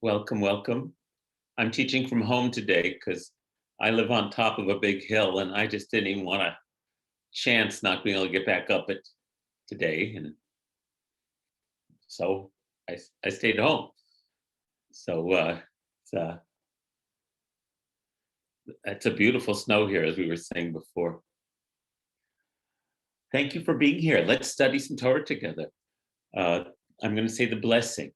Welcome, welcome. I'm teaching from home today because I live on top of a big hill and I just didn't even want to chance not being able to get back up it today. And so I stayed home. So it's a beautiful snow here, as we were saying before. Thank you for being here. Let's study some Torah together. I'm going to say the blessing.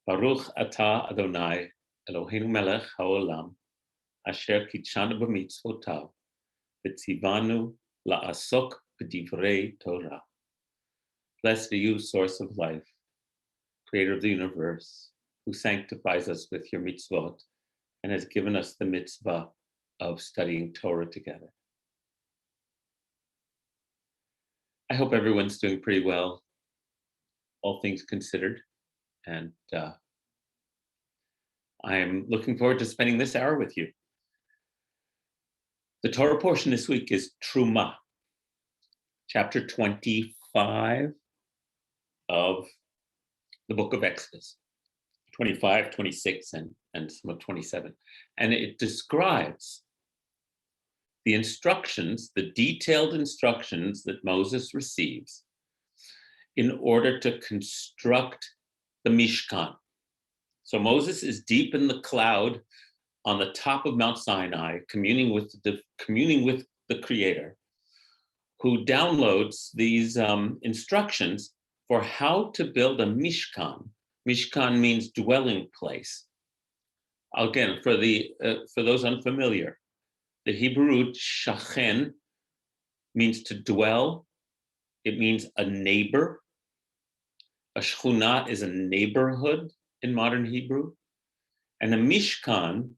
Baruch atah Adonai Eloheinu melech haolam asher kitshanu b'mitzvotav v'tzivanu la'asok b'divrei Torah. Blessed are you, source of life, creator of the universe, who sanctifies us with your mitzvot and has given us the mitzvah of studying Torah together. I hope everyone's doing pretty well, all things considered. And I am looking forward to spending this hour with you. The Torah portion this week is Terumah, chapter 25 of the book of Exodus, 25, 26, and some of 27. And it describes the instructions, the detailed instructions that Moses receives in order to construct the Mishkan. So Moses is deep in the cloud on the top of Mount Sinai, communing with the Creator, who downloads these instructions for how to build a Mishkan. Mishkan means dwelling place. Again, for those unfamiliar, the Hebrew root shachen means to dwell. It means a neighbor. A shchuna is a neighborhood in modern Hebrew. And a Mishkan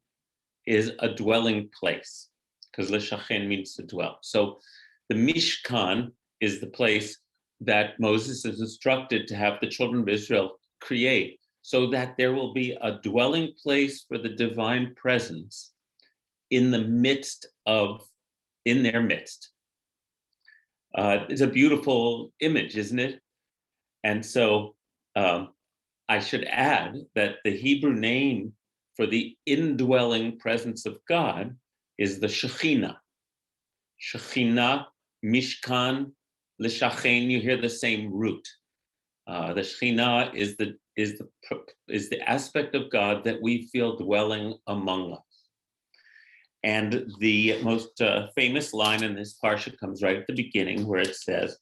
is a dwelling place, because leshachen means to dwell. So the Mishkan is the place that Moses is instructed to have the children of Israel create, so that there will be a dwelling place for the divine presence in their midst. It's a beautiful image, isn't it? And so I should add that the Hebrew name for the indwelling presence of God is the Shekhinah. Shekhinah, Mishkan, L'shachen, you hear the same root. The Shekhinah is the aspect of God that we feel dwelling among us. And the most famous line in this parsha comes right at the beginning, where it says,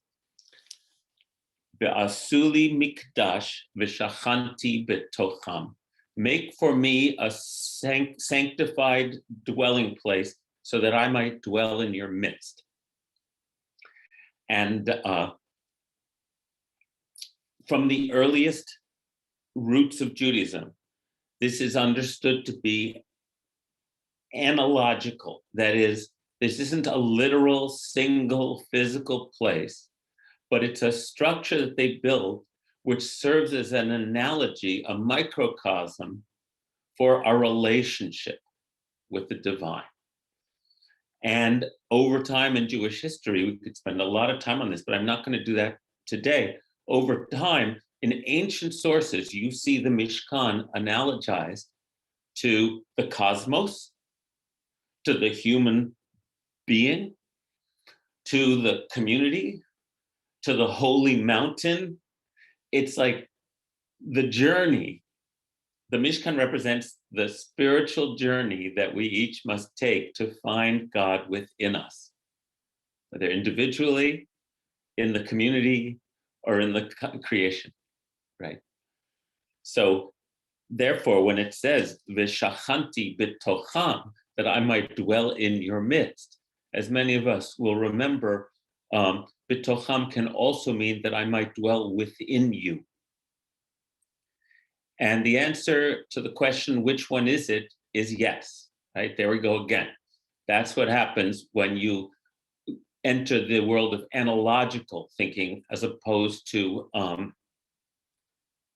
Ve'asuli mikdash v'shachanti betocham. Make for me a sanctified dwelling place so that I might dwell in your midst. And from the earliest roots of Judaism, this is understood to be analogical. That is, this isn't a literal single physical place, but it's a structure that they build which serves as an analogy, a microcosm for our relationship with the divine. And over time in Jewish history, we could spend a lot of time on this, but I'm not going to do that today. Over time, in ancient sources, you see the Mishkan analogized to the cosmos, to the human being, to the community, to the holy mountain. It's like the journey. The Mishkan represents the spiritual journey that we each must take to find God within us, whether individually, in the community, or in the creation, right? So therefore, when it says, V'shachanti b'tocham, that I might dwell in your midst, as many of us will remember, b'tocham can also mean that I might dwell within you. And the answer to the question, which one is it, is yes, right? There we go again. That's what happens when you enter the world of analogical thinking as opposed to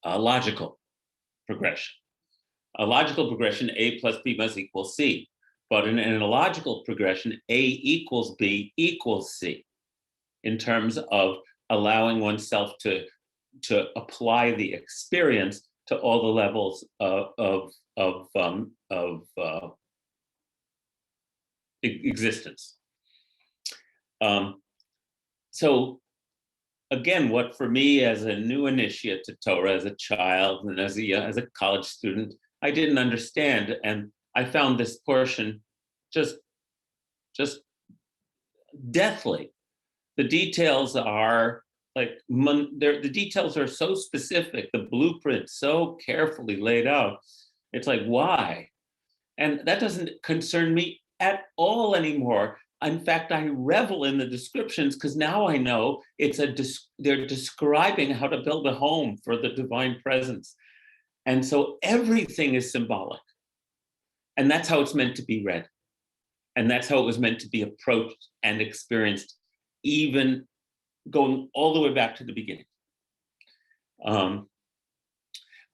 a logical progression. A logical progression, A plus B must equal C. But in an analogical progression, A equals B equals C, in terms of allowing oneself to apply the experience to all the levels of existence. So again, what for me as a new initiate to Torah, as a child and as a college student, I didn't understand, and I found this portion just deathly. The details are like the details are so specific, the blueprint so carefully laid out. It's like, why? And that doesn't concern me at all anymore. In fact, I revel in the descriptions because now I know they're describing how to build a home for the divine presence. And so everything is symbolic. And that's how it's meant to be read. And that's how it was meant to be approached and experienced, even going all the way back to the beginning.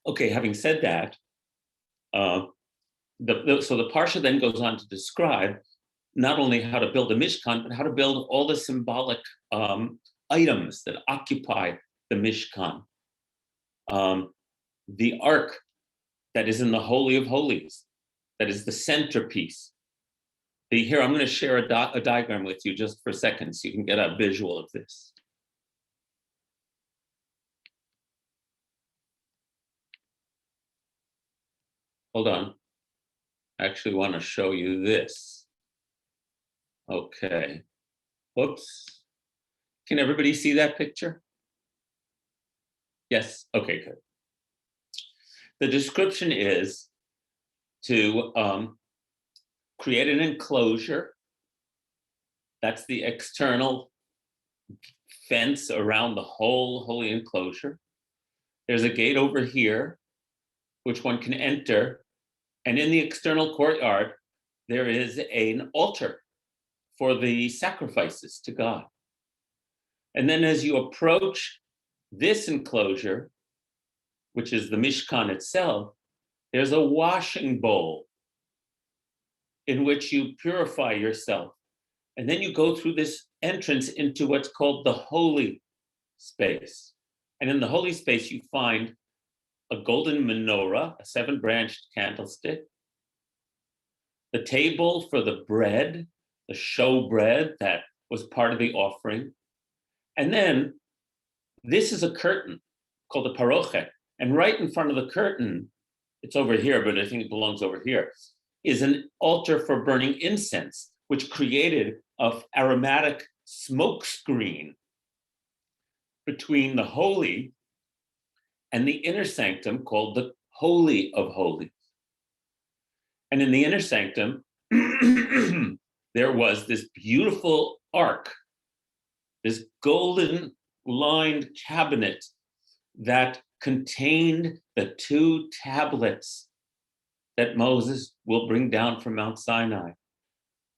Okay, having said that, so the Parsha then goes on to describe not only how to build a Mishkan, but how to build all the symbolic items that occupy the Mishkan. The ark that is in the Holy of Holies, that is the centerpiece. Here, I'm going to share a diagram with you just for a second so you can get a visual of this. Hold on. I actually want to show you this. Okay. Whoops. Can everybody see that picture? Yes. Okay, good. The description is to create an enclosure. That's the external fence around the whole holy enclosure. There's a gate over here, which one can enter. And in the external courtyard, there is an altar for the sacrifices to God. And then as you approach this enclosure, which is the Mishkan itself, there's a washing bowl in which you purify yourself. And then you go through this entrance into what's called the holy space. And in the holy space, you find a golden menorah, a 7-branched candlestick, the table for the bread, the show bread that was part of the offering. And then this is a curtain called a parochet. And right in front of the curtain, it's over here, but I think it belongs over here, is an altar for burning incense, which created an aromatic smoke screen between the holy and the inner sanctum called the Holy of Holies. And in the inner sanctum, there was this beautiful ark, this golden lined cabinet that contained the 2 tablets that Moses will bring down from Mount Sinai.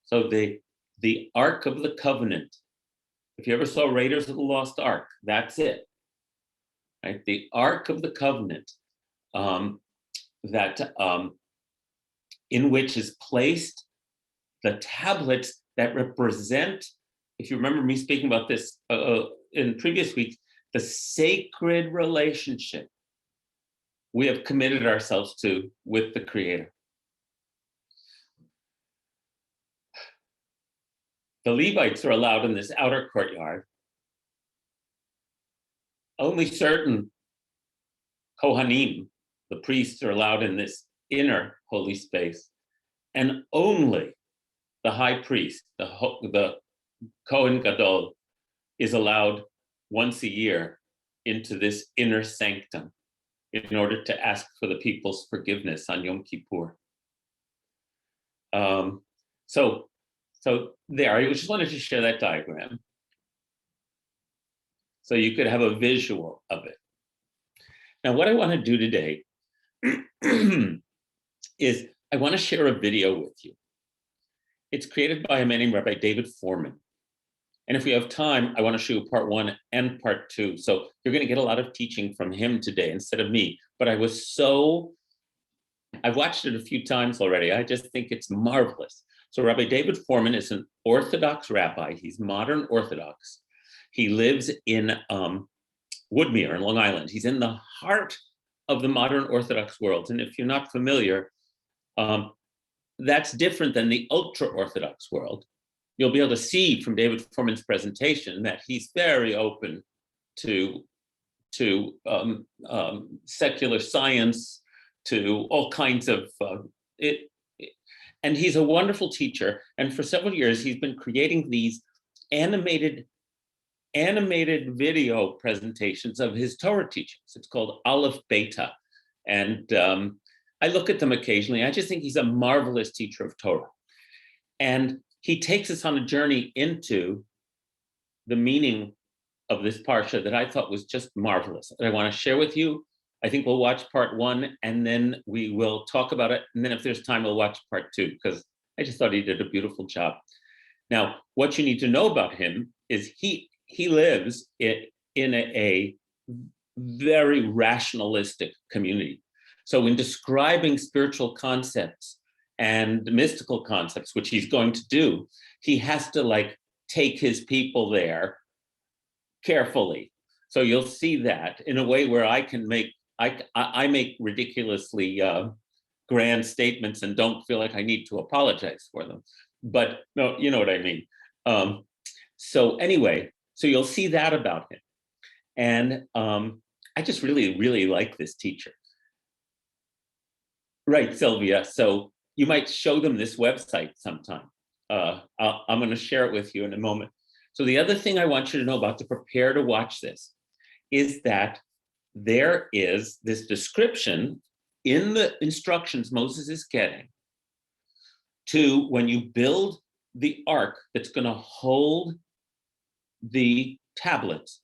So the Ark of the Covenant, if you ever saw Raiders of the Lost Ark, that's it. Right? The Ark of the Covenant, in which is placed the tablets that represent, if you remember me speaking about this in previous weeks, the sacred relationship we have committed ourselves to with the Creator. The Levites are allowed in this outer courtyard. Only certain Kohanim, the priests, are allowed in this inner holy space. And only the high priest, the Kohen Gadol, is allowed once a year into this inner sanctum in order to ask for the people's forgiveness on Yom Kippur. So there, I just wanted to share that diagram so you could have a visual of it. Now, what I want to do today is I want to share a video with you. It's created by a man named Rabbi David Fohrman. And if we have time, I want to show you part 1 and part 2. So you're going to get a lot of teaching from him today instead of me. But I've watched it a few times already. I just think it's marvelous. So Rabbi David Fohrman is an Orthodox rabbi. He's modern Orthodox. He lives in Woodmere in Long Island. He's in the heart of the modern Orthodox world. And if you're not familiar, that's different than the ultra-Orthodox world. You'll be able to see from David Fohrman's presentation that he's very open to secular science, to all kinds of it. And he's a wonderful teacher. And for several years, he's been creating these animated video presentations of his Torah teachings. It's called Aleph Beta. And I look at them occasionally. I just think he's a marvelous teacher of Torah. And he takes us on a journey into the meaning of this parsha that I thought was just marvelous. And I want to share with you. I think we'll watch part 1 and then we will talk about it. And then if there's time, we'll watch part 2 because I just thought he did a beautiful job. Now, what you need to know about him is he lives in a very rationalistic community. So in describing spiritual concepts and mystical concepts, which he's going to do, he has to take his people there carefully. So you'll see that in a way where I make ridiculously grand statements and don't feel like I need to apologize for them. But no, you know what I mean. So anyway, so you'll see that about him. And I just really, really like this teacher. Right, Sylvia. So you might show them this website sometime. I'm going to share it with you in a moment. So the other thing I want you to know about to prepare to watch this is that there is this description in the instructions Moses is getting to when you build the ark that's going to hold the tablets.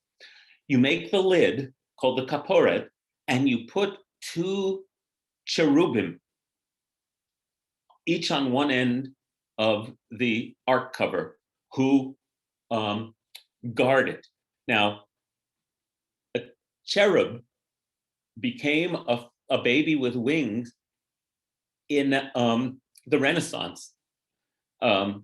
You make the lid called the kaporet, and you put 2 cherubim, each on one end of the ark cover, who guard it. Now, a cherub became a baby with wings in the Renaissance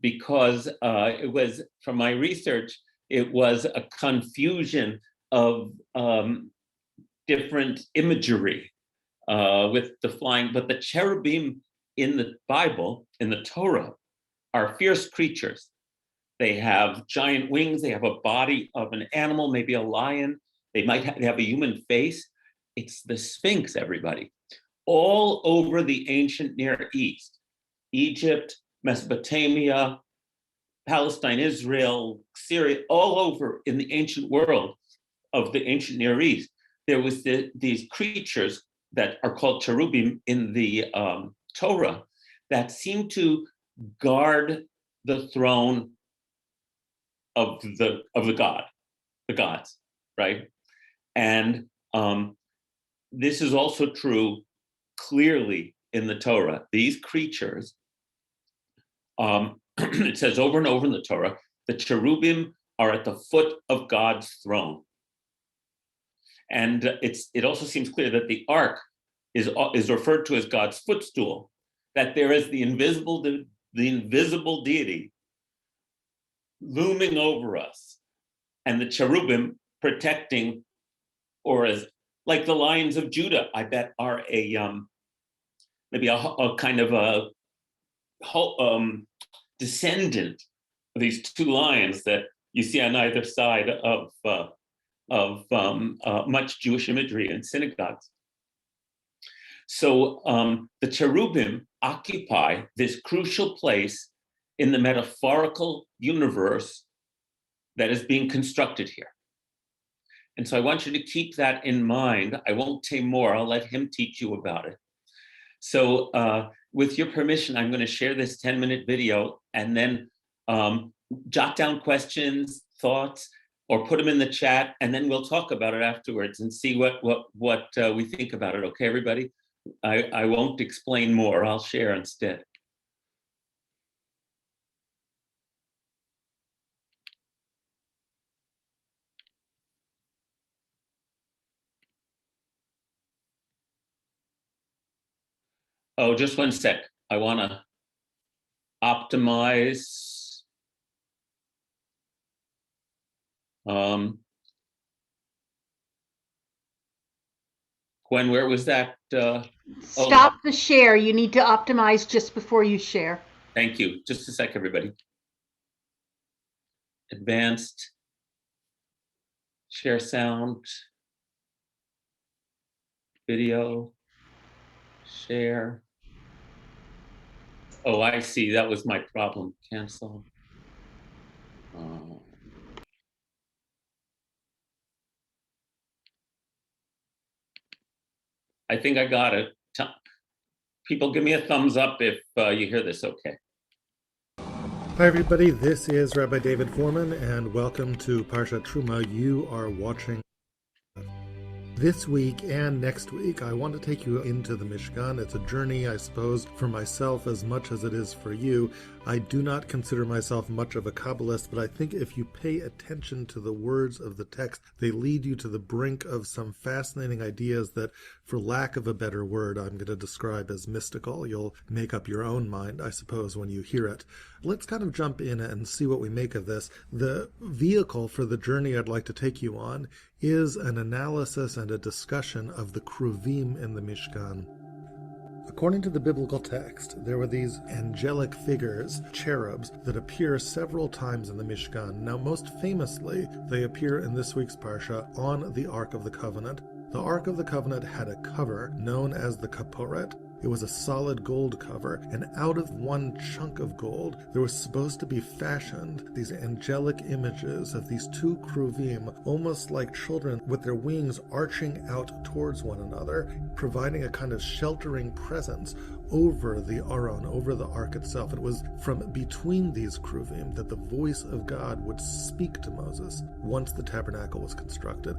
because it was, from my research, it was a confusion of different imagery with the flying, but the cherubim in the Bible, in the Torah, are fierce creatures. They have giant wings, they have a body of an animal, maybe a lion, they might have a human face. It's the Sphinx, everybody. All over the ancient Near East, Egypt, Mesopotamia, Palestine, Israel, Syria, all over in the ancient world of the ancient Near East, there was these creatures that are called cherubim in the Torah that seem to guard the throne of the gods, right? And this is also true clearly in the Torah. These creatures, it says over and over in the Torah, the cherubim are at the foot of God's throne. And it also seems clear that the ark is referred to as God's footstool, that there is the invisible deity looming over us, and the cherubim protecting, or as like the lions of Judah, I bet are maybe a kind of a descendant of these 2 lions that you see on either side of much Jewish imagery in synagogues. So the cherubim occupy this crucial place in the metaphorical universe that is being constructed here. And so I want you to keep that in mind. I won't say more, I'll let him teach you about it. So with your permission, I'm going to share this 10-minute video and then jot down questions, thoughts, or put them in the chat, and then we'll talk about it afterwards and see what we think about it. Okay, everybody? I won't explain more, I'll share instead. Oh, just one sec. I want to optimize. Gwen, where was that? Stop the share. You need to optimize just before you share. Thank you. Just a sec, everybody. Advanced. Share sound. Video. Share. Oh, I see. That was my problem. Cancel. I think I got it. People give me a thumbs up if you hear this okay. Hi everybody, this is Rabbi David Fohrman and welcome to Parshat Terumah. You are watching. This week and next week, I want to take you into the Mishkan. It's a journey, I suppose, for myself as much as it is for you. I do not consider myself much of a Kabbalist, but I think if you pay attention to the words of the text, they lead you to the brink of some fascinating ideas that, for lack of a better word, I'm going to describe as mystical. You'll make up your own mind, I suppose, when you hear it. Let's kind of jump in and see what we make of this. The vehicle for the journey I'd like to take you on is an analysis and a discussion of the Cherubim in the Mishkan. According to the biblical text, there were these angelic figures, cherubs, that appear several times in the Mishkan. Now, most famously, they appear in this week's Parsha on the Ark of the Covenant. The Ark of the Covenant had a cover known as the Kaporet. It was a solid gold cover, and out of one chunk of gold, there was supposed to be fashioned these angelic images of these two Cherubim, almost like children with their wings arching out towards one another, providing a kind of sheltering presence over the Aron, over the Ark itself. It was from between these Cherubim that the voice of God would speak to Moses once the tabernacle was constructed.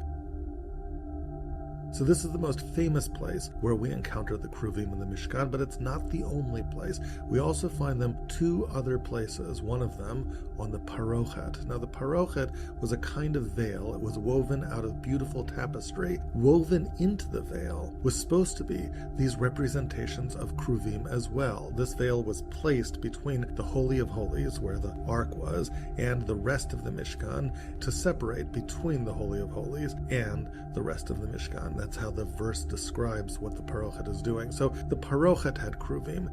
So this is the most famous place where we encounter the Cherubim in the Mishkan, but it's not the only place. We also find them two other places, one of them on the Parochet. Now the Parochet was a kind of veil. It was woven out of beautiful tapestry. Woven into the veil was supposed to be these representations of Cherubim as well. This veil was placed between the Holy of Holies, where the Ark was, and the rest of the Mishkan to separate between the Holy of Holies and the rest of the Mishkan. That's how the verse describes what the Parochet is doing. So the Parochet had Cherubim.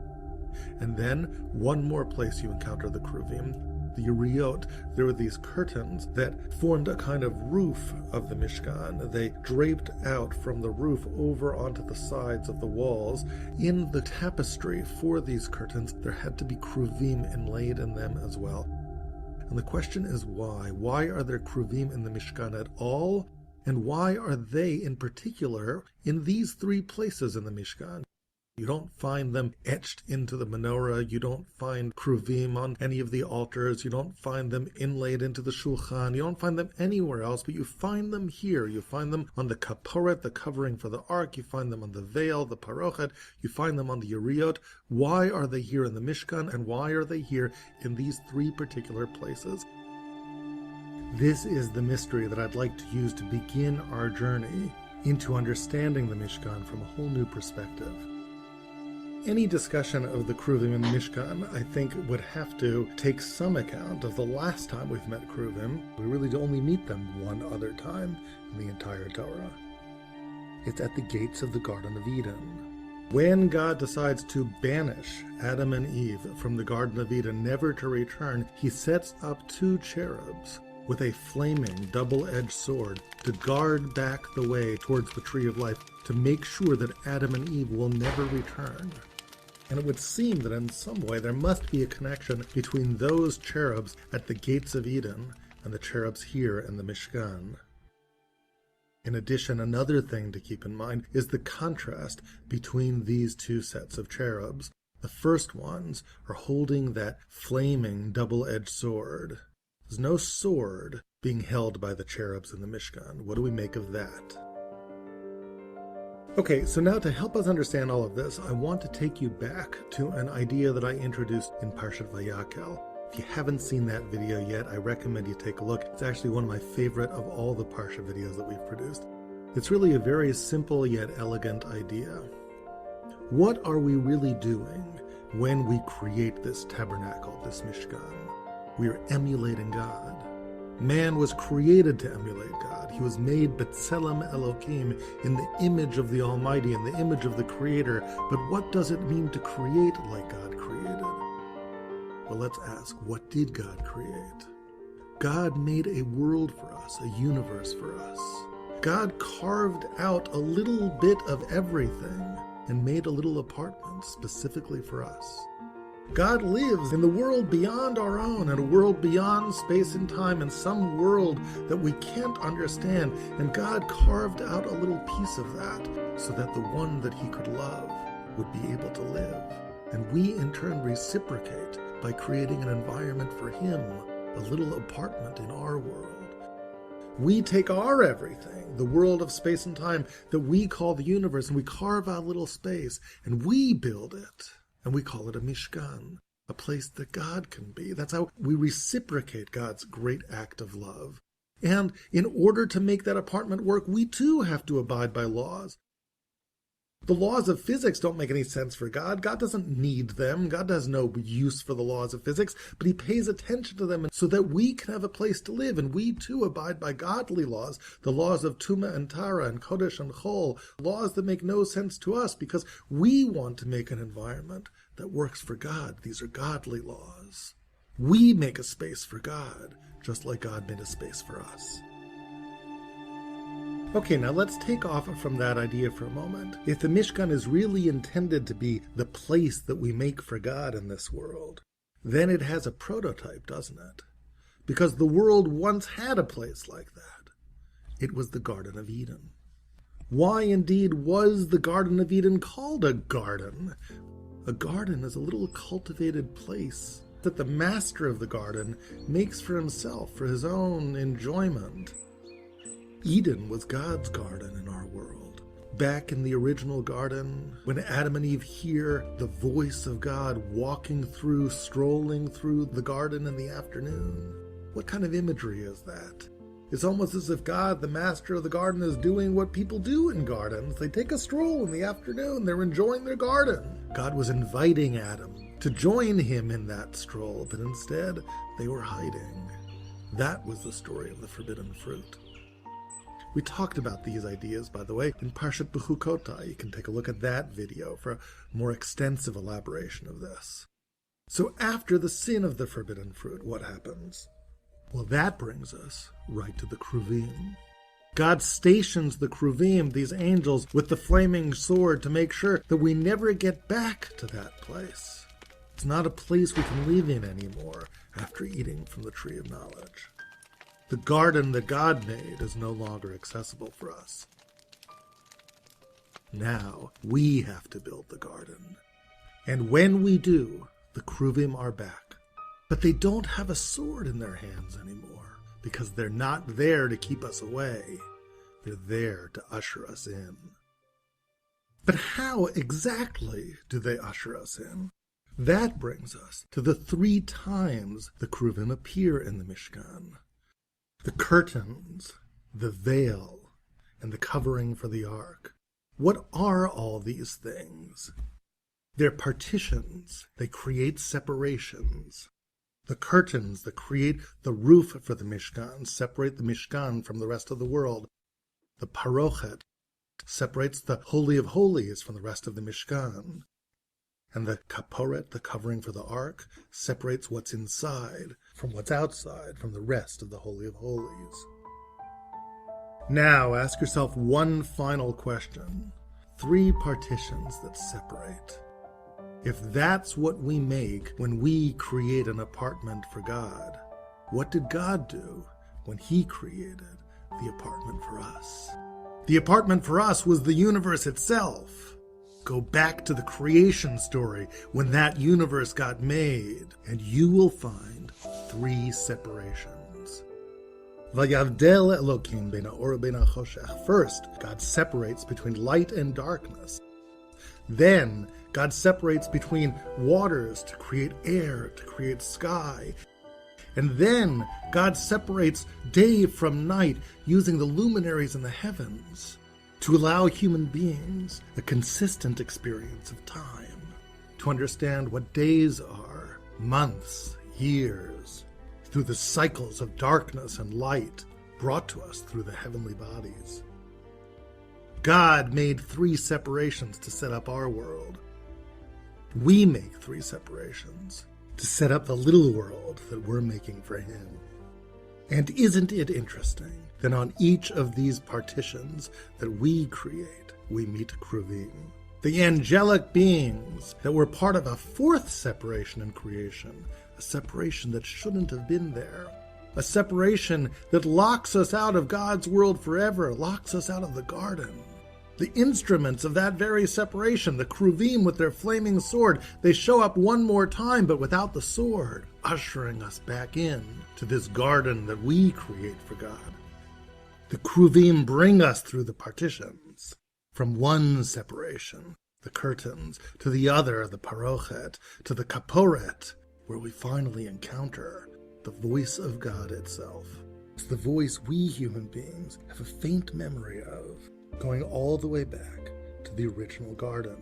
And then one more place you encounter the Cherubim, the Uriot. There were these curtains that formed a kind of roof of the Mishkan. They draped out from the roof over onto the sides of the walls. In the tapestry for these curtains, there had to be Cherubim inlaid in them as well. And the question is why? Why are there Cherubim in the Mishkan at all? And why are they, in particular, in these three places in the Mishkan? You don't find them etched into the menorah. You don't find Cherubim on any of the altars. You don't find them inlaid into the Shulchan. You don't find them anywhere else, but you find them here. You find them on the Kaporet, the covering for the Ark. You find them on the veil, the Parochet. You find them on the Uriot. Why are they here in the Mishkan, and why are they here in these three particular places? This is the mystery that I'd like to use to begin our journey into understanding the Mishkan from a whole new perspective. Any discussion of the Cherubim in the Mishkan, I think, would have to take some account of the last time we've met Cherubim. We really only meet them one other time in the entire Torah. It's at the gates of the Garden of Eden. When God decides to banish Adam and Eve from the Garden of Eden, never to return, he sets up two cherubs with a flaming double-edged sword to guard back the way towards the tree of life, to make sure that Adam and Eve will never return. And it would seem that in some way there must be a connection between those cherubs at the gates of Eden and the cherubs here in the Mishkan. In addition, another thing to keep in mind is the contrast between these two sets of cherubs. The first ones are holding that flaming double-edged sword. There's no sword being held by the cherubs in the Mishkan. What do we make of that? Okay, so now to help us understand all of this, I want to take you back to an idea that I introduced in Parshat Vayakel. If you haven't seen that video yet, I recommend you take a look. It's actually one of my favorite of all the Parsha videos that we've produced. It's really a very simple yet elegant idea. What are we really doing when we create this tabernacle, this Mishkan? We are emulating God. Man was created to emulate God. He was made B'Tselem Elohim, in the image of the Almighty, in the image of the Creator. But what does it mean to create like God created? Well, let's ask, what did God create? God made a world for us, a universe for us. God carved out a little bit of everything and made a little apartment specifically for us. God lives in the world beyond our own, in a world beyond space and time, in some world that we can't understand. And God carved out a little piece of that so that the one that he could love would be able to live. And we in turn reciprocate by creating an environment for him, a little apartment in our world. We take our everything, the world of space and time that we call the universe, and we carve out a little space, and we build it. And we call it a Mishkan, a place that God can be. That's how we reciprocate God's great act of love. And in order to make that apartment work, we too have to abide by laws. The laws of physics don't make any sense for God. God doesn't need them. God has no use for the laws of physics, but he pays attention to them so that we can have a place to live. And we too abide by godly laws, the laws of Tumah and Tara and Kodesh and Chol, laws that make no sense to us because we want to make an environment that works for God. These are godly laws. We make a space for God, just like God made a space for us. Okay, now let's take off from that idea for a moment. If the Mishkan is really intended to be the place that we make for God in this world, then it has a prototype, doesn't it? Because the world once had a place like that. It was the Garden of Eden. Why indeed was the Garden of Eden called a garden? A garden is a little cultivated place that the master of the garden makes for himself, for his own enjoyment. Eden was God's garden in our world. Back in the original garden, when Adam and Eve hear the voice of God strolling through the garden in the afternoon, what kind of imagery is that? It's almost as if God, the master of the garden, is doing what people do in gardens. They take a stroll in the afternoon. They're enjoying their garden. God was inviting Adam to join him in that stroll, but instead they were hiding. That was the story of the forbidden fruit. We talked about these ideas, by the way, in Parshat B'chukotai. You can take a look at that video for a more extensive elaboration of this. So after the sin of the forbidden fruit, what happens? Well, that brings us right to the Cherubim. God stations the Cherubim, these angels, with the flaming sword to make sure that we never get back to that place. It's not a place we can live in anymore after eating from the tree of knowledge. The garden that God made is no longer accessible for us. Now we have to build the garden. And when we do, the Cherubim are back. But they don't have a sword in their hands anymore, because they're not there to keep us away. They're there to usher us in. But how exactly do they usher us in? That brings us to the 3 times the Cherubim appear in the Mishkan. The curtains, the veil, and the covering for the ark. What are all these things? They're partitions. They create separations. The curtains that create the roof for the Mishkan separate the Mishkan from the rest of the world. The parochet separates the Holy of Holies from the rest of the Mishkan. And the kaporet, the covering for the ark, separates what's inside from what's outside, from the rest of the Holy of Holies. Now ask yourself one final question. 3 partitions that separate. If that's what we make when we create an apartment for God, what did God do when he created the apartment for us? The apartment for us was the universe itself. Go back to the creation story when that universe got made, and you will find 3 separations. Vayavdel Elokim ben ha'or ben ha'choshech. First, God separates between light and darkness. Then, God separates between waters to create air, to create sky. And then, God separates day from night using the luminaries in the heavens to allow human beings a consistent experience of time, to understand what days are, months, years, through the cycles of darkness and light brought to us through the heavenly bodies. God made 3 separations to set up our world. We make 3 separations to set up the little world that we're making for him. And isn't it interesting that on each of these partitions that we create, we meet Cherubim, the angelic beings that were part of a 4th separation in creation, a separation that shouldn't have been there, a separation that locks us out of God's world forever, locks us out of the garden. The instruments of that very separation, the Cherubim with their flaming sword, they show up one more time, but without the sword, ushering us back in to this garden that we create for God. The Cherubim bring us through the partitions, from one separation, the curtains, to the other, the parochet, to the kaporet, where we finally encounter the voice of God itself. It's the voice we human beings have a faint memory of, going all the way back to the original garden.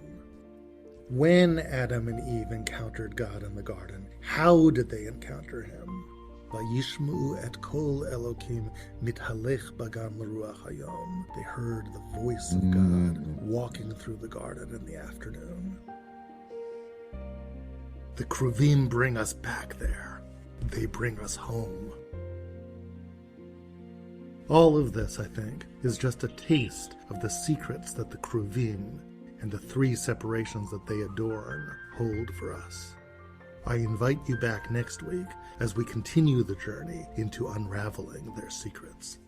When Adam and Eve encountered God in the garden, how did they encounter him? Vayishma'u et kol Elokim mithalech bagam l'ruach hayom. They heard the voice of God walking through the garden in the afternoon. The Cherubim bring us back there. They bring us home. All of this, I think, is just a taste of the secrets that the Cherubim and the 3 separations that they adorn hold for us. I invite you back next week as we continue the journey into unraveling their secrets.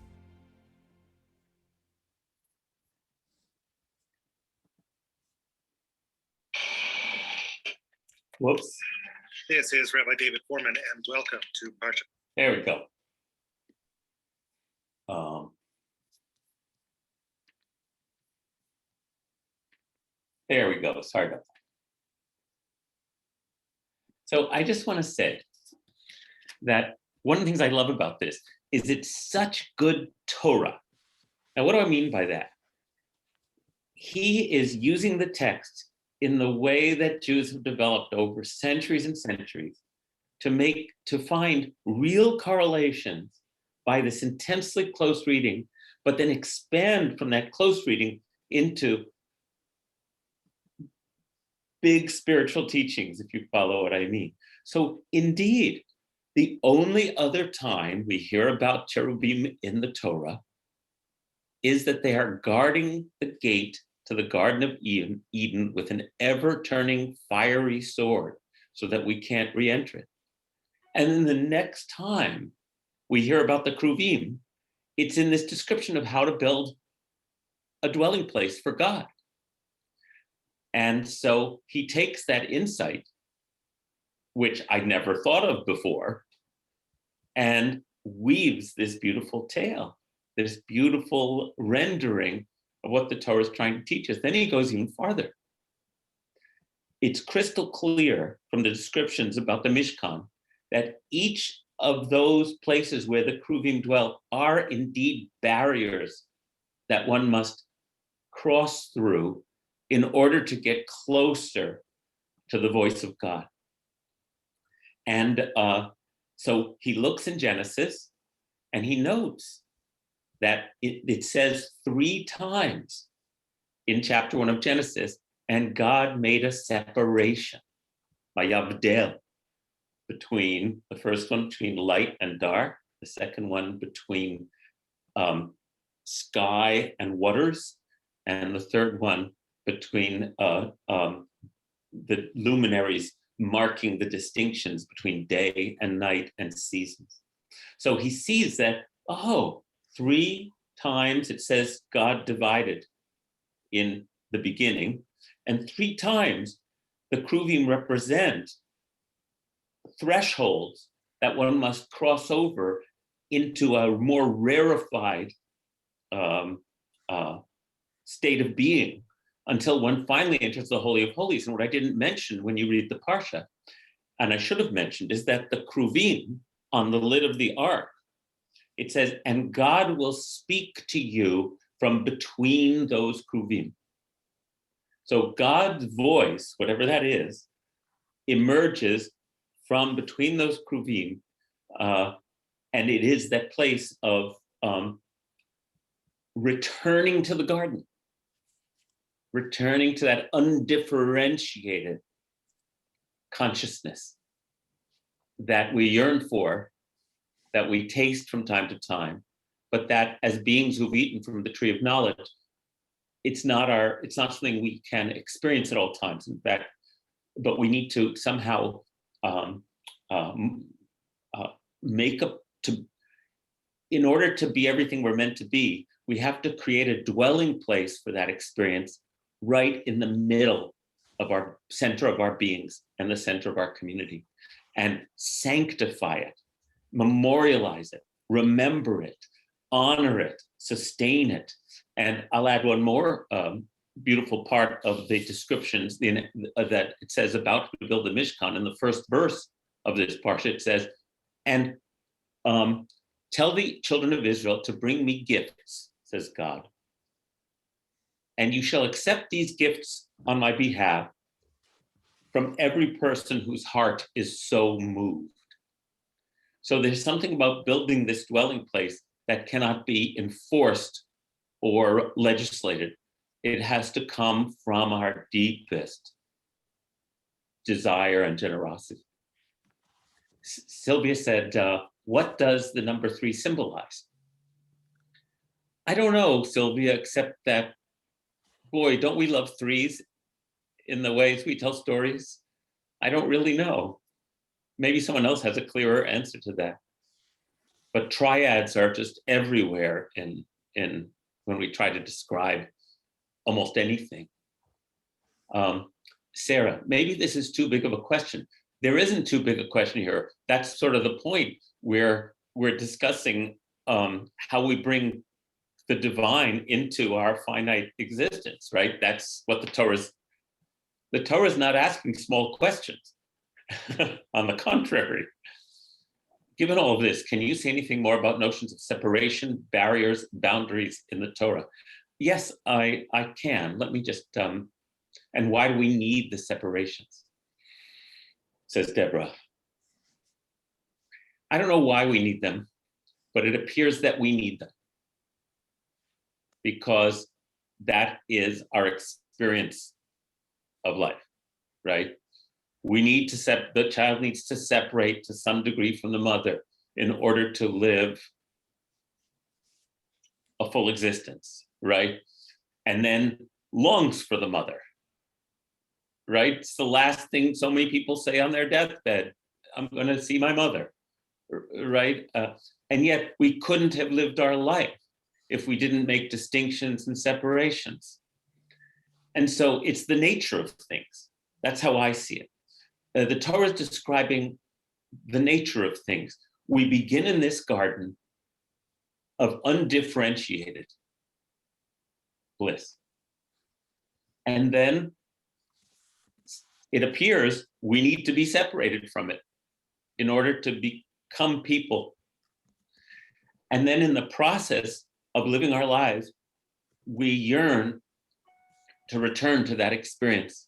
Whoops. This is Rabbi David Fohrman, and welcome to Partitions. There we go. There we go. Sorry about that. So I just want to say that one of the things I love about this is it's such good Torah. Now, what do I mean by that? He is using the text in the way that Jews have developed over centuries and centuries to find real correlations by this intensely close reading, but then expand from that close reading into big spiritual teachings, if you follow what I mean. So indeed, the only other time we hear about cherubim in the Torah is that they are guarding the gate to the Garden of Eden with an ever-turning fiery sword so that we can't re-enter it. And then the next time we hear about the cherubim, it's in this description of how to build a dwelling place for God. And so he takes that insight, which I'd never thought of before, and weaves this beautiful tale, this beautiful rendering of what the Torah is trying to teach us. Then he goes even farther. It's crystal clear from the descriptions about the Mishkan that each of those places where the cherubim dwell are indeed barriers that one must cross through in order to get closer to the voice of God. And so he looks in Genesis and he notes that it says 3 times in chapter 1 of Genesis, and God made a separation, Vayavdel, between the first one between light and dark, the second one between sky and waters, and the third one between the luminaries marking the distinctions between day and night and seasons. So he sees that, 3 times it says God divided in the beginning, and 3 times the cherubim represent thresholds that one must cross over into a more rarefied state of being until one finally enters the Holy of Holies. And what I didn't mention when you read the Parsha, and I should have mentioned, is that the cherubim on the lid of the ark, it says, and God will speak to you from between those cherubim. So God's voice, whatever that is, emerges from between those cherubim And it is that place of returning to the garden, returning to that undifferentiated consciousness that we yearn for, that we taste from time to time, but that as beings who've eaten from the tree of knowledge, it's not something we can experience at all times. In fact, but we need to somehow make up to, in order to be everything we're meant to be, we have to create a dwelling place for that experience right in the middle of our center of our beings and the center of our community, and sanctify it, memorialize it, remember it, honor it, sustain it. And I'll add one more beautiful part of the descriptions that it says about to build the Mishkan. In the first verse of this parsha, it says, and tell the children of Israel to bring me gifts, says God. And you shall accept these gifts on my behalf from every person whose heart is so moved. So there's something about building this dwelling place that cannot be enforced or legislated. It has to come from our deepest desire and generosity. Sylvia said, what does the number 3 symbolize? I don't know, Sylvia, except that, boy, don't we love threes in the ways we tell stories? I don't really know. Maybe someone else has a clearer answer to that. But triads are just everywhere in when we try to describe almost anything. Sarah, maybe this is too big of a question. There isn't too big a question here. That's sort of the point where we're discussing how we bring the divine into our finite existence, right? That's what the Torah is not asking small questions. On the contrary. Given all of this, can you say anything more about notions of separation, barriers, boundaries in the Torah? Yes, I can. Let me just, and why do we need the separations? Says Deborah. I don't know why we need them, but it appears that we need them because that is our experience of life, right? We need to the child needs to separate to some degree from the mother in order to live a full existence, right? And then longs for the mother, right? It's the last thing so many people say on their deathbed, I'm going to see my mother, right? And yet we couldn't have lived our life if we didn't make distinctions and separations. And so it's the nature of things. That's how I see it. The Torah is describing the nature of things. We begin in this garden of undifferentiated bliss. And then it appears we need to be separated from it in order to become people. And then in the process of living our lives, we yearn to return to that experience.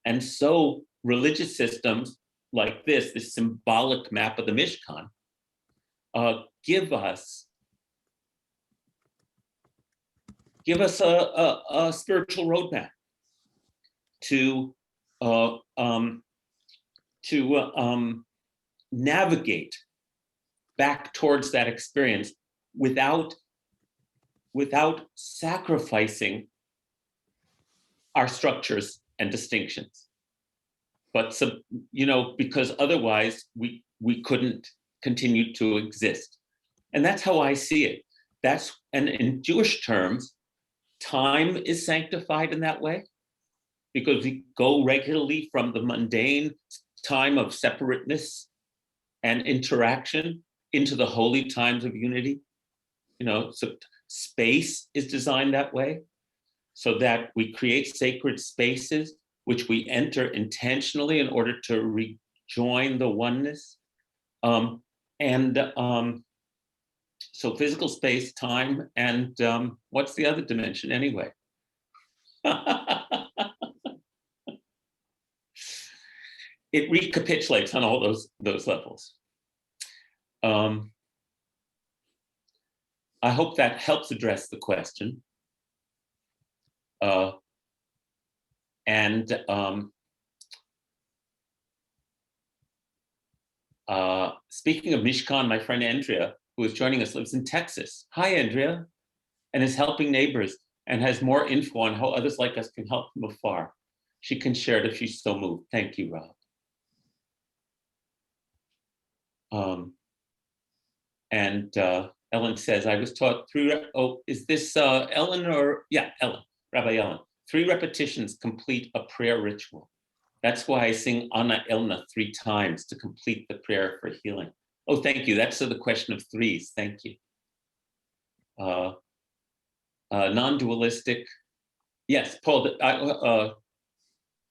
And so religious systems like this symbolic map of the Mishkan, give us a spiritual roadmap to navigate back towards that experience without sacrificing our structures and distinctions. But because otherwise we couldn't continue to exist. And that's how I see it. And in Jewish terms, time is sanctified in that way, because we go regularly from the mundane time of separateness and interaction into the holy times of unity. So space is designed that way, so that we create sacred spaces which we enter intentionally in order to rejoin the oneness. So physical space, time, and what's the other dimension anyway? It recapitulates on all those levels. I hope that helps address the question. Speaking of Mishkan, my friend Andrea, who is joining us, lives in Texas. Hi, Andrea, and is helping neighbors and has more info on how others like us can help from afar. She can share it if she's so moved. Thank you, Rob. Ellen says, I was taught is this Ellen or, yeah, Ellen, Rabbi Ellen. 3 repetitions complete a prayer ritual. That's why I sing Anna Elna 3 times to complete the prayer for healing. Oh, thank you. That's the question of 3s. Thank you. Non-dualistic. Yes, Paul,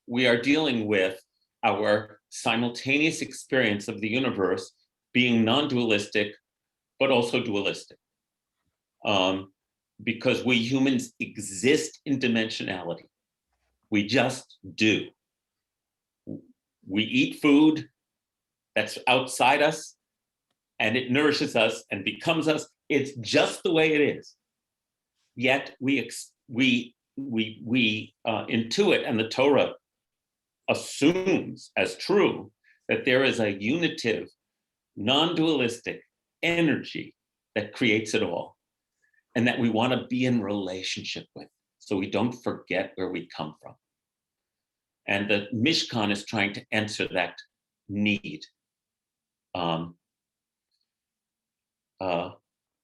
we are dealing with our simultaneous experience of the universe being non-dualistic, but also dualistic. Because we humans exist in dimensionality. We just do. We eat food that's outside us, and it nourishes us and becomes us. It's just the way it is. Yet we intuit, and the Torah assumes as true that there is a unitive, non-dualistic energy that creates it all, and that we want to be in relationship with, so we don't forget where we come from. And the Mishkan is trying to answer that need.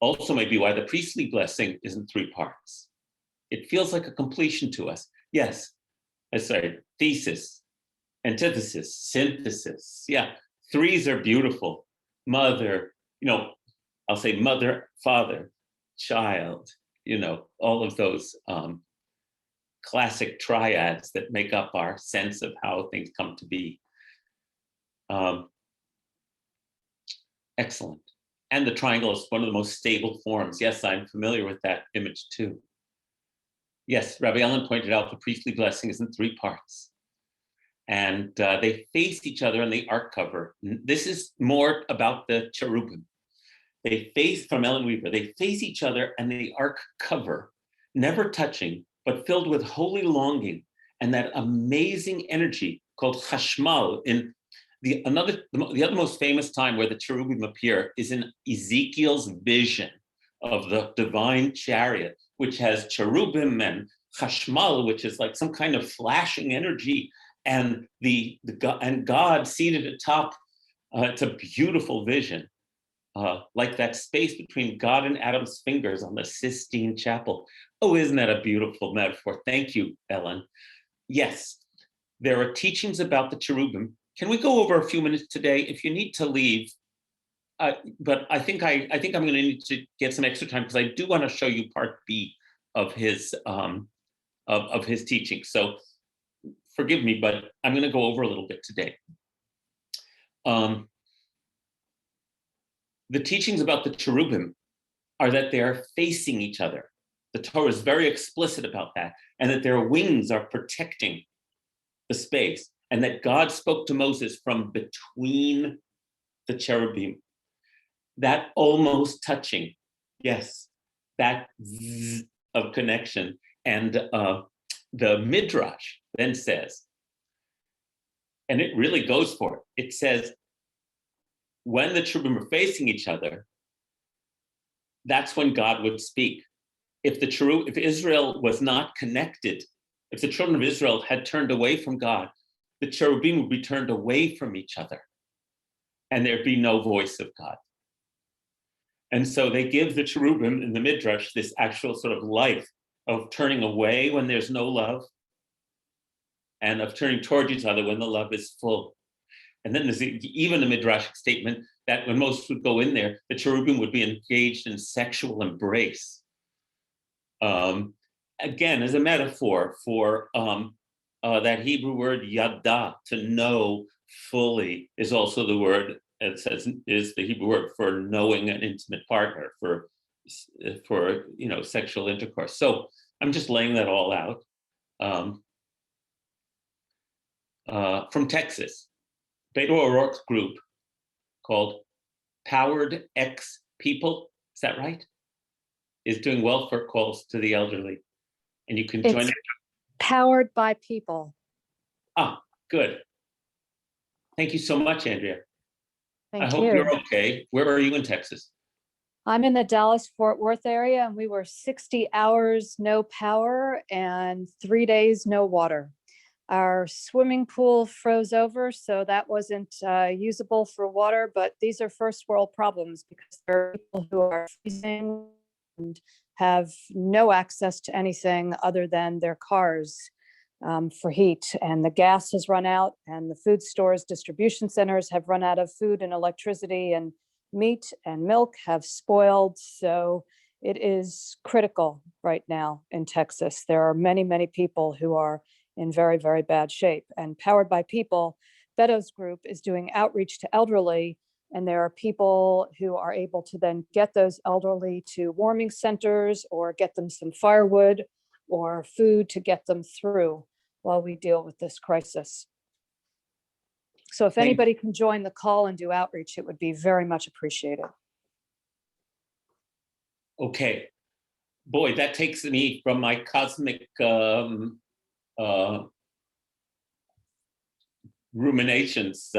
Also maybe why the priestly blessing is in 3 parts. It feels like a completion to us. Yes, sorry, thesis, antithesis, synthesis. Yeah, 3s are beautiful. Mother, I'll say mother, father, child, all of those classic triads that make up our sense of how things come to be. Excellent. And the triangle is one of the most stable forms. Yes, I'm familiar with that image too. Yes, Rabbi Ellen pointed out the priestly blessing is in 3 parts. And they face each other in the ark cover. This is more about the cherubim. They face, from Ellen Weaver, they face each other and the ark cover, never touching, but filled with holy longing and that amazing energy called chashmal. In the other most famous time where the cherubim appear is in Ezekiel's vision of the divine chariot, which has cherubim and chashmal, which is like some kind of flashing energy, and God seated atop. It's a beautiful vision. Like that space between God and Adam's fingers on the Sistine Chapel. Oh, isn't that a beautiful metaphor? Thank you, Ellen. Yes, there are teachings about the cherubim. Can we go over a few minutes today? If you need to leave, but I think I'm going to need to get some extra time because I do want to show you part B of his teaching. So forgive me, but I'm going to go over a little bit today. The teachings about the cherubim are that they are facing each other. The Torah is very explicit about that, and that their wings are protecting the space, and that God spoke to Moses from between the cherubim. That almost touching, yes, that zzz of connection. And the Midrash then says, and it really goes for it, it says, when the cherubim are facing each other, that's when God would speak. If Israel was not connected, if the children of Israel had turned away from God, the cherubim would be turned away from each other, and there'd be no voice of God. And so they give the cherubim in the Midrash this actual sort of life of turning away when there's no love, and of turning towards each other when the love is full. And then there's even a Midrashic statement that when Moses would go in there, the cherubim would be engaged in sexual embrace. Again, as a metaphor for that Hebrew word yada, to know fully, is also the word, it says, is the Hebrew word for knowing an intimate partner, for sexual intercourse. So I'm just laying that all out. From Texas, Beto O'Rourke's group called Powered X People, is that right? Is doing welfare calls to the elderly. And you can join It's it. Powered by People. Ah, good. Thank you so much, Andrea. I Thank hope you. you're okay. Where are you in Texas? I'm in the Dallas-Fort Worth area, and we were 60 hours no power and 3 days no water. Our swimming pool froze over, so that wasn't usable for water, but these are first world problems because there are people who are freezing and have no access to anything other than their cars for heat. And the gas has run out, and the food stores, distribution centers have run out of food and electricity, and meat and milk have spoiled. So it is critical right now in Texas. There are many, many people who are in very, very bad shape. And Powered by People, Beto's group, is doing outreach to elderly. And there are people who are able to then get those elderly to warming centers or get them some firewood or food to get them through while we deal with this crisis. So if anybody can join the call and do outreach, it would be very much appreciated. Okay. Boy, that takes me from my cosmic ruminations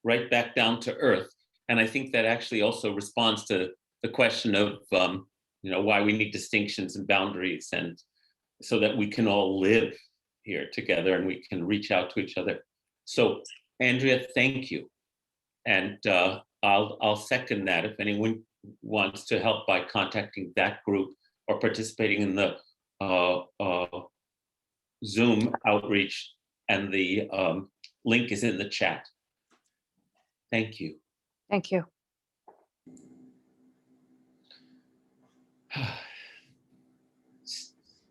right back down to earth. And I think that actually also responds to the question of why we need distinctions and boundaries, and so that we can all live here together and we can reach out to each other. So Andrea, thank you. And I'll second that if anyone wants to help by contacting that group or participating in the Zoom outreach, and the link is in the chat. Thank you. Thank you.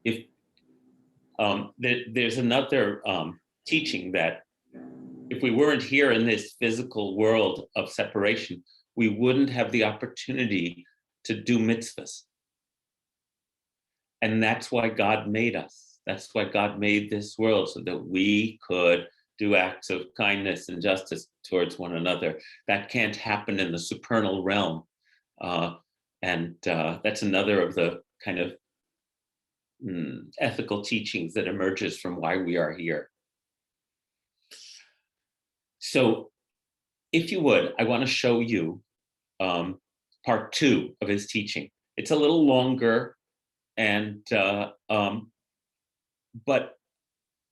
If there's another teaching that if we weren't here in this physical world of separation, we wouldn't have the opportunity to do mitzvahs. And that's why God made us. That's why God made this world, so that we could do acts of kindness and justice towards one another. That can't happen in the supernal realm. And that's another of the kind of ethical teachings that emerges from why we are here. So if you would, I want to show you part 2 of his teaching. It's a little longer, and but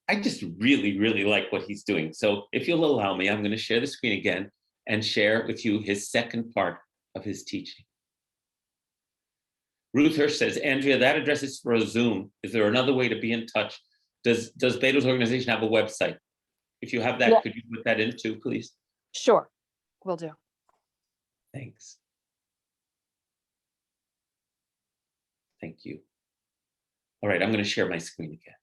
I just really, really like what he's doing. So if you'll allow me, I'm going to share the screen again and share with you his second part of his teaching. Ruth Hirsch says, Andrea, that address is for a Zoom. Is there another way to be in touch? Does Beto's organization have a website? If you have that, yeah. Could you put that in too, please? Sure, will do. Thanks. Thank you. All right, I'm going to share my screen again.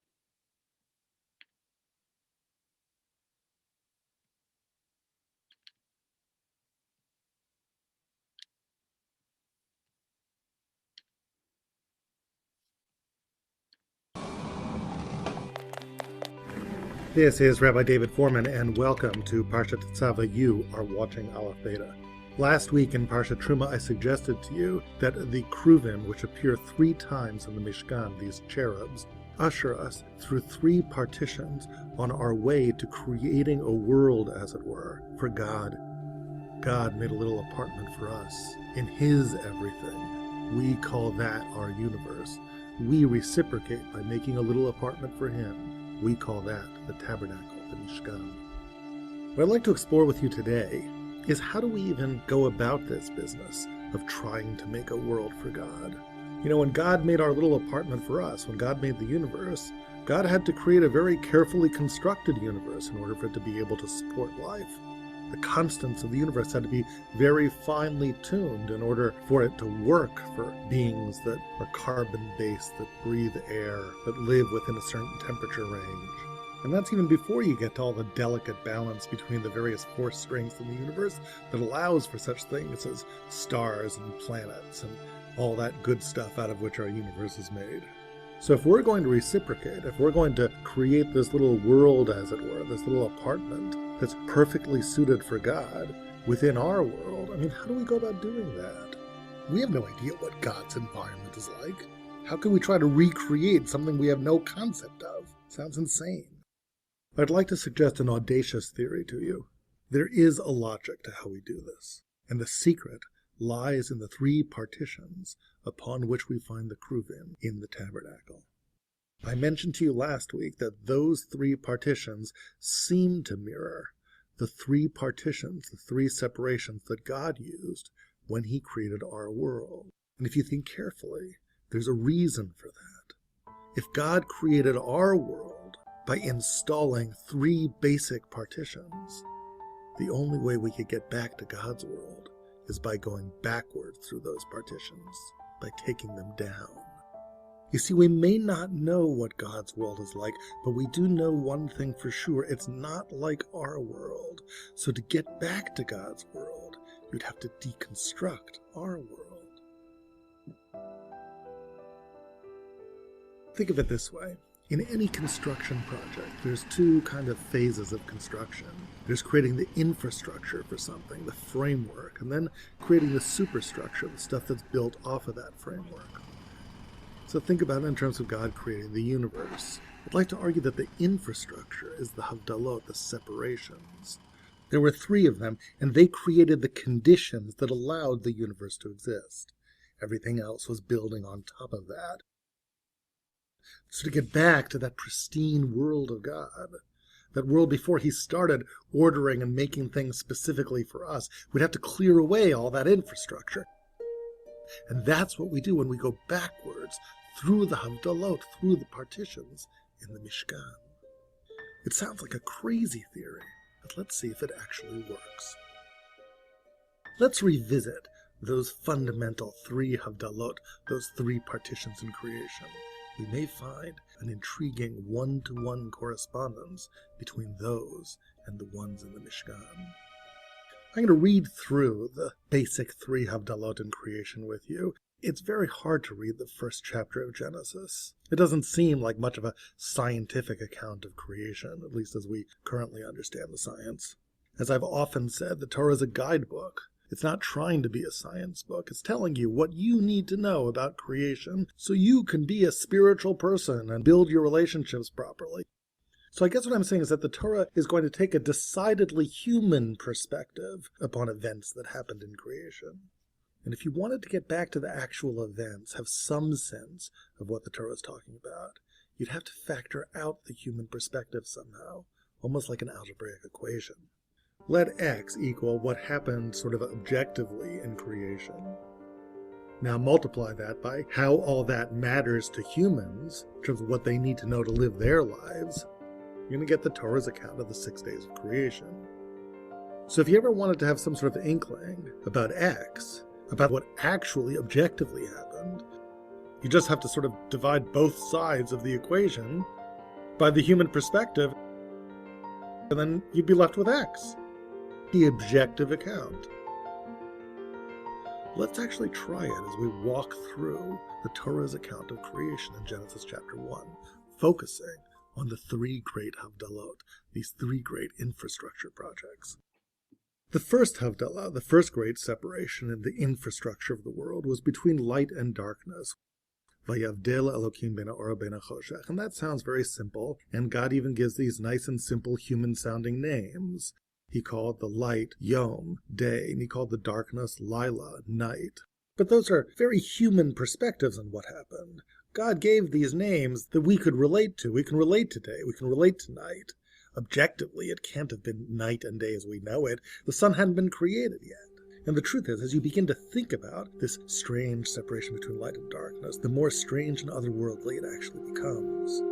This is Rabbi David Fohrman, and welcome to Parsha Tetzaveh. You are watching Aleph Beta. Last week in Parsha Terumah, I suggested to you that the Cherubim, which appear 3 times in the Mishkan, these cherubs, usher us through 3 partitions on our way to creating a world, as it were, for God. God made a little apartment for us in His everything. We call that our universe. We reciprocate by making a little apartment for Him. We call that the tabernacle, the Mishkan. What I'd like to explore with you today is how do we even go about this business of trying to make a world for God? You know, when God made our little apartment for us, when God made the universe, God had to create a very carefully constructed universe in order for it to be able to support life. The constants of the universe had to be very finely tuned in order for it to work for beings that are carbon-based, that breathe air, that live within a certain temperature range. And that's even before you get to all the delicate balance between the various force strings in the universe that allows for such things as stars and planets and all that good stuff out of which our universe is made. So if we're going to reciprocate, if we're going to create this little world, as it were, this little apartment that's perfectly suited for God, within our world. I mean, how do we go about doing that? We have no idea what God's environment is like. How can we try to recreate something we have no concept of? Sounds insane. I'd like to suggest an audacious theory to you. There is a logic to how we do this, and the secret lies in the 3 partitions upon which we find the Cherubim in the tabernacle. I mentioned to you last week that those 3 partitions seem to mirror the 3 partitions, the 3 separations that God used when he created our world. And if you think carefully, there's a reason for that. If God created our world by installing 3 basic partitions, the only way we could get back to God's world is by going backwards through those partitions, by taking them down. You see, we may not know what God's world is like, but we do know one thing for sure. It's not like our world. So to get back to God's world, you'd have to deconstruct our world. Think of it this way. In any construction project, there's 2 kind of phases of construction. There's creating the infrastructure for something, the framework, and then creating the superstructure, the stuff that's built off of that framework. So think about it in terms of God creating the universe. I'd like to argue that the infrastructure is the havdalot, the separations. There were 3 of them, and they created the conditions that allowed the universe to exist. Everything else was building on top of that. So to get back to that pristine world of God, that world before he started ordering and making things specifically for us, we'd have to clear away all that infrastructure. And that's what we do when we go backwards through the havdalot, through the partitions in the Mishkan. It sounds like a crazy theory, but let's see if it actually works. Let's revisit those fundamental 3 havdalot, those 3 partitions in creation. We may find an intriguing one-to-one correspondence between those and the ones in the Mishkan. I'm going to read through the basic 3 havdalot in creation with you. It's very hard to read the first chapter of Genesis. It doesn't seem like much of a scientific account of creation, at least as we currently understand the science. As I've often said, the Torah is a guidebook. It's not trying to be a science book. It's telling you what you need to know about creation so you can be a spiritual person and build your relationships properly. So I guess what I'm saying is that the Torah is going to take a decidedly human perspective upon events that happened in creation. And if you wanted to get back to the actual events, have some sense of what the Torah is talking about, you'd have to factor out the human perspective somehow, almost like an algebraic equation. Let x equal what happened sort of objectively in creation. Now multiply that by how all that matters to humans, in terms of what they need to know to live their lives. You're going to get the Torah's account of the 6 days of creation. So if you ever wanted to have some sort of inkling about x, about what actually objectively happened, you just have to sort of divide both sides of the equation by the human perspective, and then you'd be left with x. The objective account. Let's actually try it as we walk through the Torah's account of creation in Genesis chapter 1, focusing on the 3 great havdalot, these 3 great infrastructure projects. The first havdalah, the first great separation in the infrastructure of the world, was between light and darkness. Vayavdel Elokim ben ha'or ben ha'choshech. And that sounds very simple, and God even gives these nice and simple human-sounding names. He called the light Yom, day, and he called the darkness Lila, night. But those are very human perspectives on what happened. God gave these names that we could relate to. We can relate to day, we can relate to night. Objectively, it can't have been night and day as we know it. The sun hadn't been created yet. And the truth is, as you begin to think about this strange separation between light and darkness, the more strange and otherworldly it actually becomes.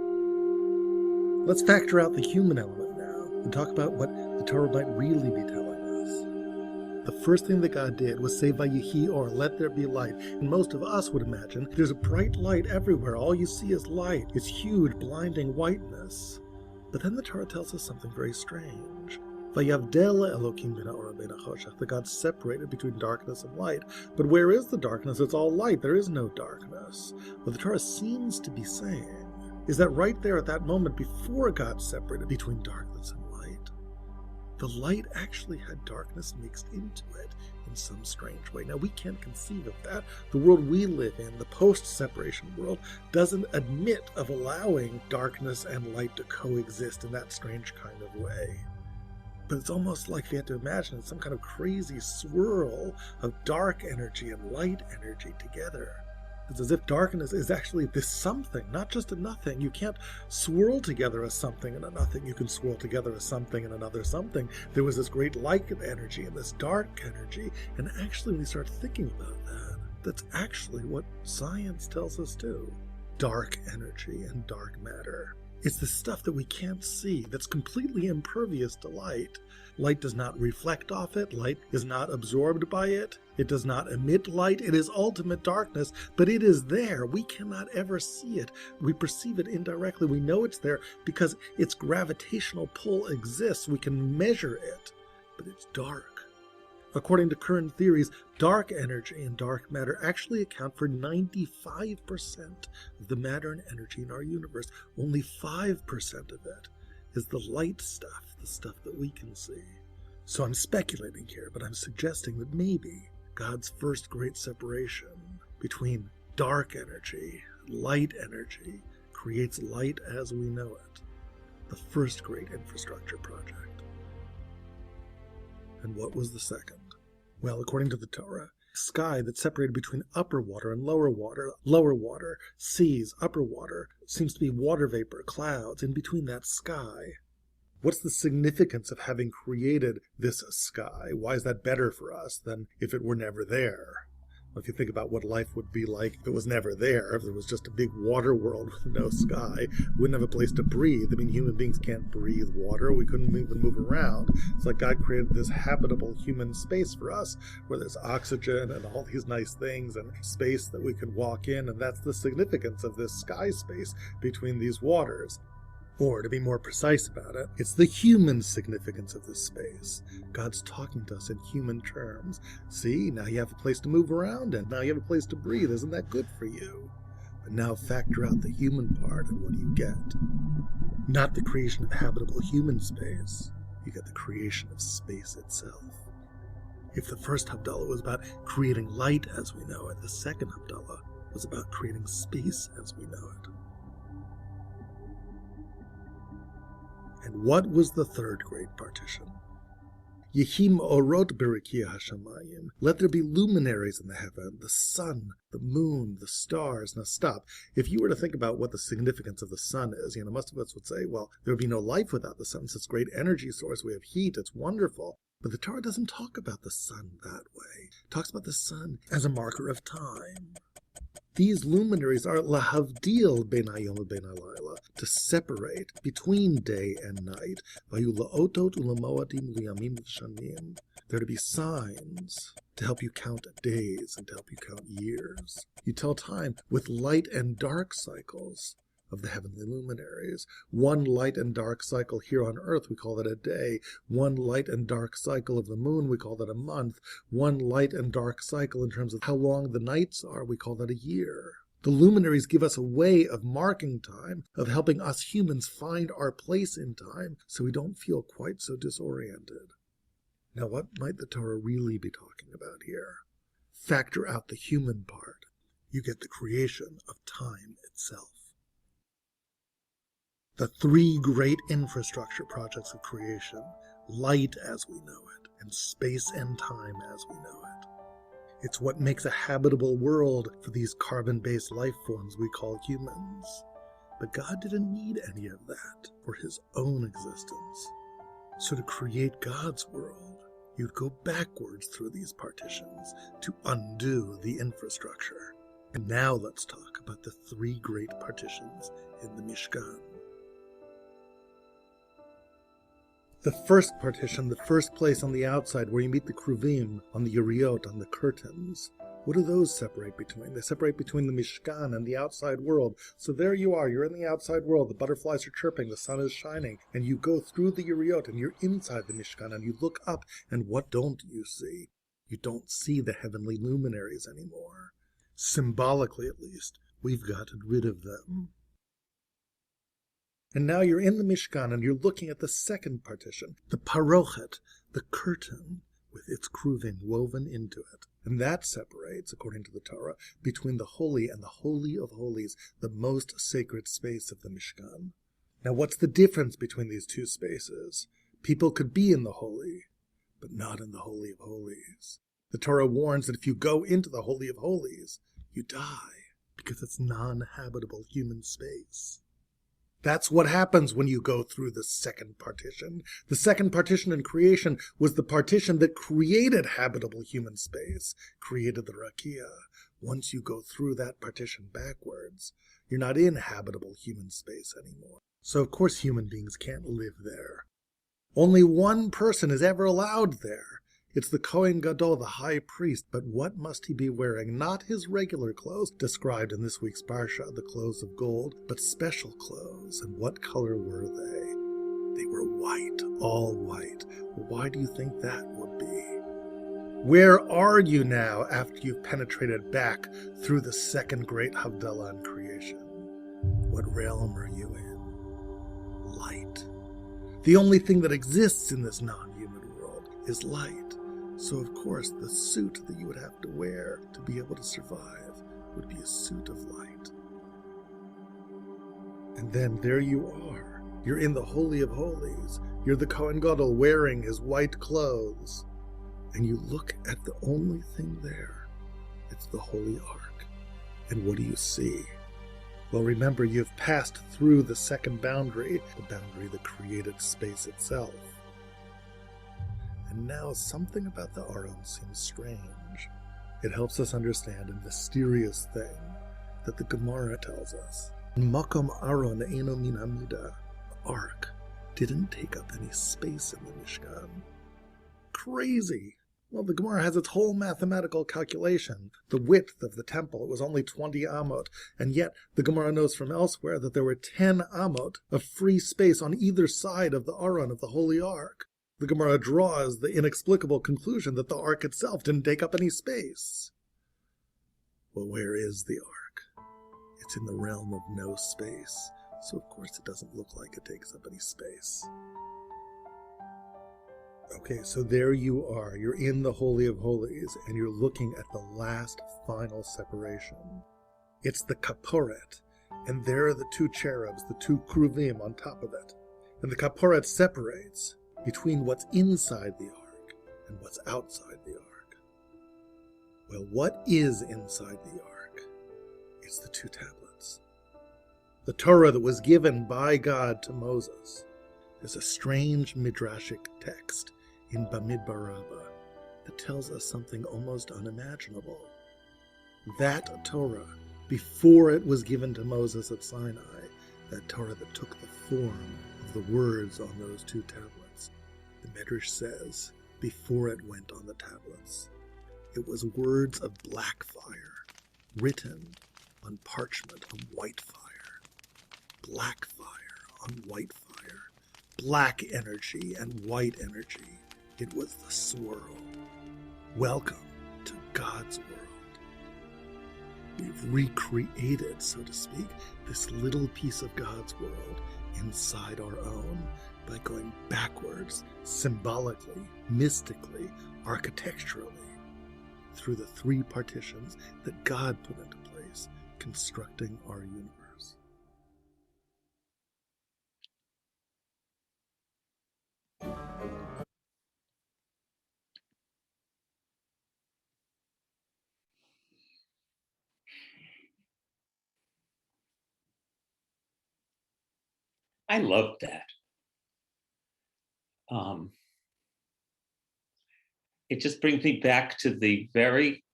Let's factor out the human element now and talk about what the Torah might really be telling us. The first thing that God did was say, Vayihi, or let there be light. And most of us would imagine there's a bright light everywhere. All you see is light. It's huge, blinding whiteness. But then the Torah tells us something very strange. Vayavdel Elokim ben ha'or ben ha'choshech. That God separated between darkness and light. But where is the darkness? It's all light. There is no darkness. What the Torah seems to be saying is that right there at that moment before God separated between darkness and light, the light actually had darkness mixed into it in some strange way. Now, we can't conceive of that. The world we live in, the post-separation world, doesn't admit of allowing darkness and light to coexist in that strange kind of way. But it's almost like you have to imagine it's some kind of crazy swirl of dark energy and light energy together. It's as if darkness is actually this something, not just a nothing. You can't swirl together a something and a nothing. You can swirl together a something and another something. There was this great light energy and this dark energy. And actually, when you start thinking about that, that's actually what science tells us too. Dark energy and dark matter. It's the stuff that we can't see, that's completely impervious to light. Light does not reflect off it. Light is not absorbed by it. It does not emit light. It is ultimate darkness, but it is there. We cannot ever see it. We perceive it indirectly. We know it's there because its gravitational pull exists. We can measure it, but it's dark. According to current theories, dark energy and dark matter actually account for 95% of the matter and energy in our universe. Only 5% of it is the light stuff, the stuff that we can see. So I'm speculating here, but I'm suggesting that maybe God's first great separation between dark energy and light energy creates light as we know it. The first great infrastructure project. And what was the second? Well, according to the Torah, sky that separated between upper water and lower water, seas, upper water, seems to be water vapor, clouds, in between that sky. What's the significance of having created this sky? Why is that better for us than if it were never there? Well, if you think about what life would be like if it was never there, if there was just a big water world with no sky, we wouldn't have a place to breathe. I mean, human beings can't breathe water. We couldn't even move around. It's like God created this habitable human space for us where there's oxygen and all these nice things and space that we can walk in, and that's the significance of this sky space between these waters. Or, to be more precise about it, it's the human significance of this space. God's talking to us in human terms. See, now you have a place to move around in. Now you have a place to breathe. Isn't that good for you? But now factor out the human part, and what do you get? Not the creation of habitable human space. You get the creation of space itself. If the first Havdalah was about creating light as we know it, the second Havdalah was about creating space as we know it. And what was the third great partition? Yehim orot berikia hashamayim. Let there be luminaries in the heaven, the sun, the moon, the stars. Now stop. If you were to think about what the significance of the sun is, most of us would say, well, there would be no life without the sun. It's this great energy source. We have heat. It's wonderful. But the Torah doesn't talk about the sun that way. It talks about the sun as a marker of time. These luminaries are lahavdil ben hayom and ben halayla, to separate between day and night. Vayu la'otot u'lamoadim liyamim v'shanim. They're to be signs to help you count days and to help you count years. You tell time with light and dark cycles of the heavenly luminaries. One light and dark cycle here on earth, we call that a day. One light and dark cycle of the moon, we call that a month. One light and dark cycle in terms of how long the nights are, we call that a year. The luminaries give us a way of marking time, of helping us humans find our place in time so we don't feel quite so disoriented. Now, what might the Torah really be talking about here? Factor out the human part. You get the creation of time itself. The three great infrastructure projects of creation, light as we know it, and space and time as we know it. It's what makes a habitable world for these carbon-based life forms we call humans. But God didn't need any of that for his own existence. So to create God's world, you'd go backwards through these partitions to undo the infrastructure. And now let's talk about the three great partitions in the Mishkan. The first partition, the first place on the outside where you meet the Cherubim, on the Yeriot, on the curtains. What do those separate between? They separate between the Mishkan and the outside world. So there you are, you're in the outside world, the butterflies are chirping, the sun is shining, and you go through the Yeriot and you're inside the Mishkan and you look up, and what don't you see? You don't see the heavenly luminaries anymore. Symbolically, at least, we've gotten rid of them. And now you're in the Mishkan and you're looking at the second partition, the parochet, the curtain with its Cherubim woven into it. And that separates, according to the Torah, between the holy and the Holy of Holies, the most sacred space of the Mishkan. Now, what's the difference between these two spaces? People could be in the holy, but not in the Holy of Holies. The Torah warns that if you go into the Holy of Holies, you die, because it's non-habitable human space. That's what happens when you go through the second partition. The second partition in creation was the partition that created habitable human space, created the Rakia. Once you go through that partition backwards, you're not in habitable human space anymore. So of course human beings can't live there. Only one person is ever allowed there. It's the Kohen Gadol, the high priest. But what must he be wearing? Not his regular clothes, described in this week's Parsha, the clothes of gold, but special clothes. And what color were they? They were white, all white. Why do you think that would be? Where are you now after you've penetrated back through the second great Havdalah in creation? What realm are you in? Light. The only thing that exists in this non-human world is light. So of course the suit that you would have to wear to be able to survive would be a suit of light. And then there you are. You're in the Holy of Holies. You're the Kohen Gadol wearing his white clothes. And you look at the only thing there. It's the Holy Ark. And what do you see? Well, remember, you've passed through the second boundary, the boundary that created space itself. And now something about the Aron seems strange. It helps us understand a mysterious thing that the Gemara tells us. Makom Aron eino min hamida. The Ark didn't take up any space in the Mishkan. Crazy! Well, the Gemara has its whole mathematical calculation. The width of the temple was only 20 amot, and yet the Gemara knows from elsewhere that there were 10 amot of free space on either side of the Aron of the Holy Ark. The Gemara draws the inexplicable conclusion that the Ark itself didn't take up any space. Well, where is the Ark? It's in the realm of no space, so of course it doesn't look like it takes up any space. Okay, so there you are. You're in the Holy of Holies, and you're looking at the last final separation. It's the Kaporet, and there are the two cherubs, the two Cherubim on top of it. And the Kaporet separates between what's inside the Ark and what's outside the Ark. Well, what is inside the Ark? It's the two tablets. The Torah that was given by God to Moses. There's a strange midrashic text in Bamidbar Rabbah that tells us something almost unimaginable. That Torah, before it was given to Moses at Sinai, that Torah that took the form of the words on those two tablets, the Midrash says, before it went on the tablets, it was words of black fire, written on parchment of white fire. Black fire on white fire. Black energy and white energy. It was the swirl. Welcome to God's world. We've recreated, so to speak, this little piece of God's world inside our own by going backwards, symbolically, mystically, architecturally, through the three partitions that God put into place, constructing our universe. I love that. It just brings me back to the very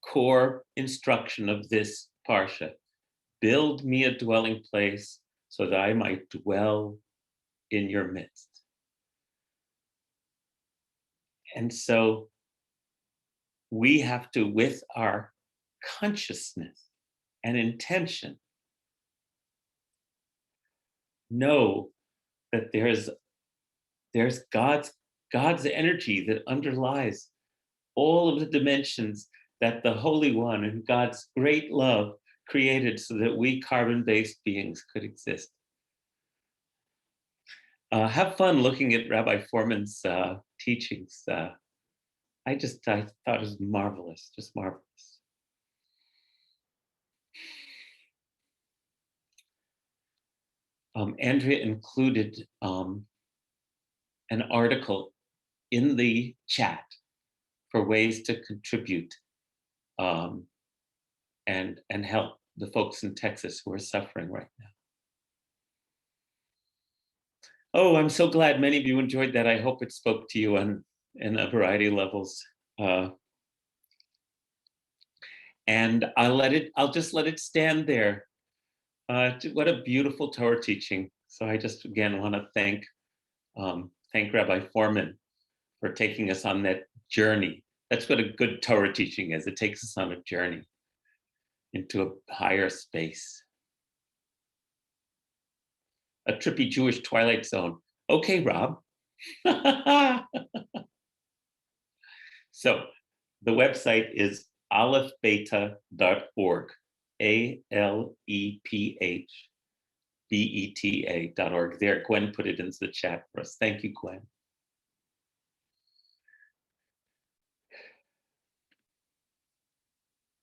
core instruction of this Parsha. Build me a dwelling place so that I might dwell in your midst. And so we have to, with our consciousness and intention, know that there's God's energy that underlies all of the dimensions that the Holy One and God's great love created so that we carbon-based beings could exist. have fun looking at Rabbi Fohrman's teachings. I thought it was marvelous, just marvelous. Andrea included an article in the chat for ways to contribute and help the folks in Texas who are suffering right now. Oh, I'm so glad many of you enjoyed that. I hope it spoke to you in a variety of levels. And I'll just let it stand there. What a beautiful Torah teaching. So I just again want to thank Rabbi Fohrman for taking us on that journey. That's what a good Torah teaching is. It takes us on a journey into a higher space. A trippy Jewish twilight zone. Okay, Rob. So the website is alephbeta.org, ALEPHBETA.org. There, Gwen put it into the chat for us. Thank you, Gwen.